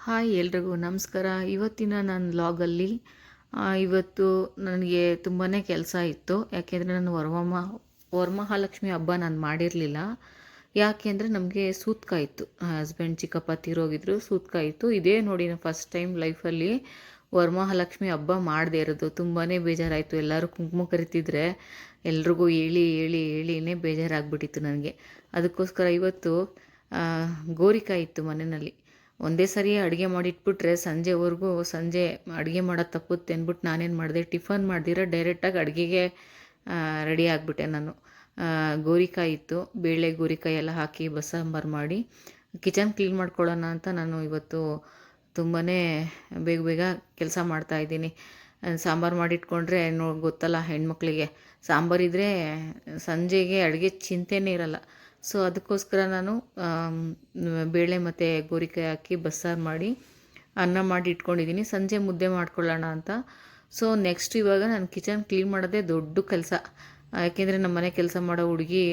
Hi ಎಲ್ರಿಗೂ ನಮಸ್ಕಾರ. ಇವತ್ತಿನ ನನ್ನ ವ್ಲಾಗಲ್ಲಿ ಇವತ್ತು ನನಗೆ ತುಂಬಾ ಕೆಲಸ ಇತ್ತು. ಯಾಕೆಂದರೆ ನಾನು ವರಮಹಾಲಕ್ಷ್ಮಿ ಹಬ್ಬ ನಾನು ಮಾಡಿರಲಿಲ್ಲ. ಯಾಕೆಂದರೆ ನಮಗೆ ಸೂತ್ಕ ಇತ್ತು. ಹಸ್ಬೆಂಡ್ ಚಿಕ್ಕಪ್ಪ ತೀರೋಗಿದ್ರು, ಸೂತ್ಕ ಇತ್ತು. ಇದೇ ನೋಡಿ ನಾನು ಫಸ್ಟ್ ಟೈಮ್ ಲೈಫಲ್ಲಿ ವರಮಹಾಲಕ್ಷ್ಮಿ ಹಬ್ಬ ಮಾಡದೇ ಇರೋದು. ತುಂಬಾ ಬೇಜಾರಾಯಿತು. ಎಲ್ಲರೂ ಕುಂಕುಮ ಕರಿತಿದ್ರೆ ಎಲ್ರಿಗೂ ಹೇಳಿನೇ ಬೇಜಾರಾಗ್ಬಿಟ್ಟಿತ್ತು ನನಗೆ. ಅದಕ್ಕೋಸ್ಕರ ಇವತ್ತು ಗೋರಿಕಾಯಿ ಇತ್ತು ಮನೆಯಲ್ಲಿ. ಒಂದೇ ಸರಿ ಅಡುಗೆ ಮಾಡಿಟ್ಬಿಟ್ರೆ ಸಂಜೆ ಅಡುಗೆ ಮಾಡೋದು ತಪ್ಪುತ್ತೆ ಅಂದ್ಬಿಟ್ಟು ನಾನೇನು ಮಾಡಿದೆ, ಟಿಫನ್ ಮಾಡ್ದಿರ ಡೈರೆಕ್ಟಾಗಿ ಅಡುಗೆಗೆ ರೆಡಿ ಆಗಿಬಿಟ್ಟೆ ನಾನು. ಗೋರಿಕಾಯಿ ಇತ್ತು, ಬೇಳೆ ಗೋರಿಕಾಯಿ ಎಲ್ಲ ಹಾಕಿ ಬಸ್ಸಾಂಬಾರು ಮಾಡಿ ಕಿಚನ್ ಕ್ಲೀನ್ ಮಾಡ್ಕೊಳ್ಳೋಣ ಅಂತ ನಾನು ಇವತ್ತು ತುಂಬಾ ಬೇಗ ಕೆಲಸ ಮಾಡ್ತಾಯಿದ್ದೀನಿ. ಸಾಂಬಾರು ಮಾಡಿಟ್ಕೊಂಡ್ರೆ ಗೊತ್ತಲ್ಲ ಹೆಣ್ಮಕ್ಳಿಗೆ, ಸಾಂಬಾರಿದ್ರೆ ಸಂಜೆಗೆ ಅಡುಗೆ ಚಿಂತೆನೇ ಇರಲ್ಲ. ಸೊ ಅದಕ್ಕೋಸ್ಕರ ನಾನು ಬೇಳೆ ಮತ್ತು ಗೋರಿಕಾಯಿ ಹಾಕಿ ಬಸ್ಸಾರು ಮಾಡಿ ಅನ್ನ ಮಾಡಿ ಇಟ್ಕೊಂಡಿದ್ದೀನಿ. ಸಂಜೆ ಮುದ್ದೆ ಮಾಡ್ಕೊಳ್ಳೋಣ ಅಂತ. ಸೊ ನೆಕ್ಸ್ಟ್ ಇವಾಗ ನಾನು ಕಿಚನ್ ಕ್ಲೀನ್ ಮಾಡೋದೇ ದೊಡ್ಡ ಕೆಲಸ. ಯಾಕೆಂದರೆ ನಮ್ಮ ಮನೆ ಕೆಲಸ ಮಾಡೋ ಹುಡುಗಿ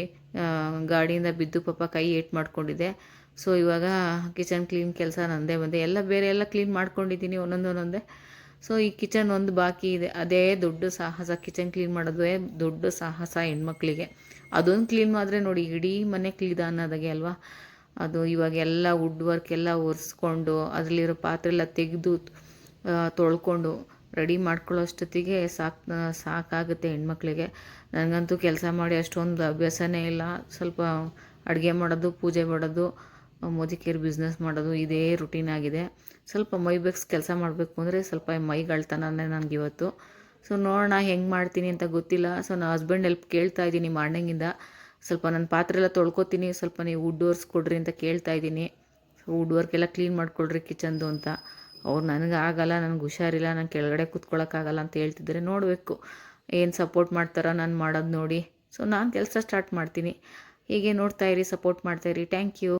ಗಾಡಿಯಿಂದ ಬಿದ್ದು ಪಾಪ ಕೈ ಏಟು ಮಾಡ್ಕೊಂಡಿದ್ದೆ. ಸೊ ಇವಾಗ ಕಿಚನ್ ಕ್ಲೀನ್ ಕೆಲಸ ನನ್ನದೇ ಬಂದೆ. ಬೇರೆ ಎಲ್ಲ ಕ್ಲೀನ್ ಮಾಡ್ಕೊಂಡಿದ್ದೀನಿ ಒಂದೊಂದೇ. ಸೊ ಈ ಕಿಚನ್ ಒಂದು ಬಾಕಿ ಇದೆ. ಅದೇ ದೊಡ್ಡ ಸಾಹಸ. ಕಿಚನ್ ಕ್ಲೀನ್ ಮಾಡೋದೇ ದೊಡ್ಡ ಸಾಹಸ ಹೆಣ್ಮಕ್ಳಿಗೆ. ಅದೊಂದು ಕ್ಲೀನ್ ಮಾಡಿದ್ರೆ ನೋಡಿ ಇಡೀ ಮನೆ ಕ್ಲೀನ್ ಅನ್ನೋದಾಗೆ ಅಲ್ವಾ. ಅದು ಇವಾಗ ಎಲ್ಲ ವುಡ್ ವರ್ಕ್ ಎಲ್ಲ ಒರೆಸ್ಕೊಂಡು ಅದರಲ್ಲಿರೋ ಪಾತ್ರೆ ಎಲ್ಲ ತೆಗೆದು ತೊಳ್ಕೊಂಡು ರೆಡಿ ಮಾಡ್ಕೊಳ್ಳೋ ಅಷ್ಟೊತ್ತಿಗೆ ಸಾಕಾಗುತ್ತೆ ಹೆಣ್ಮಕ್ಳಿಗೆ. ನನಗಂತೂ ಕೆಲಸ ಮಾಡಿ ಅಷ್ಟೊಂದು ಅಭ್ಯಾಸನೇ ಇಲ್ಲ. ಸ್ವಲ್ಪ ಅಡುಗೆ ಮಾಡೋದು, ಪೂಜೆ ಮಾಡೋದು, ಮೋದಿಕೇರ್ ಬಿಸ್ನೆಸ್ ಮಾಡೋದು ಇದೇ ರುಟೀನ್ ಆಗಿದೆ. ಸ್ವಲ್ಪ ಮೈ ಬೆಕ್ಸ್ ಕೆಲಸ ಮಾಡಬೇಕು ಅಂದರೆ ಸ್ವಲ್ಪ ಮೈಗಳ್ತನನೇ ನನಗಿವತ್ತು. ಸೊ ನೋಡೋಣ ಹೆಂಗೆ ಮಾಡ್ತೀನಿ ಅಂತ ಗೊತ್ತಿಲ್ಲ. ಸೊ ನಾನು ಹಸ್ಬೆಂಡ್ ಹೆಲ್ಪ್ ಕೇಳ್ತಾ ಇದ್ದೀನಿ ಮಾರ್ನಿಂಗಿಂದ. ಸ್ವಲ್ಪ ನನ್ನ ಪಾತ್ರೆ ಎಲ್ಲ ತೊಳ್ಕೊತೀನಿ, ಸ್ವಲ್ಪ ನೀವು ವುಡ್ ಕೊಡ್ರಿ ಅಂತ ಕೇಳ್ತಾ ಇದ್ದೀನಿ. ವುಡ್ ವರ್ಕ್ ಎಲ್ಲ ಕ್ಲೀನ್ ಮಾಡಿಕೊಡ್ರಿ ಕಿಚನ್ದು ಅಂತ. ಅವ್ರು ನನಗೆ ಆಗಲ್ಲ, ನನಗೆ ಹುಷಾರಿಲ್ಲ, ನಾನು ಕೆಳಗಡೆ ಕೂತ್ಕೊಳ್ಳೋಕ್ಕಾಗಲ್ಲ ಅಂತ ಹೇಳ್ತಿದ್ದಾರೆ. ನೋಡಬೇಕು ಏನು ಸಪೋರ್ಟ್ ಮಾಡ್ತಾರೋ ನಾನು ಮಾಡೋದು ನೋಡಿ. ಸೊ ನಾನು ಕೆಲಸ ಸ್ಟಾರ್ಟ್ ಮಾಡ್ತೀನಿ. ಹೀಗೆ ನೋಡ್ತಾಯಿರಿ, ಸಪೋರ್ಟ್ ಮಾಡ್ತಾಯಿರಿ. Thank you.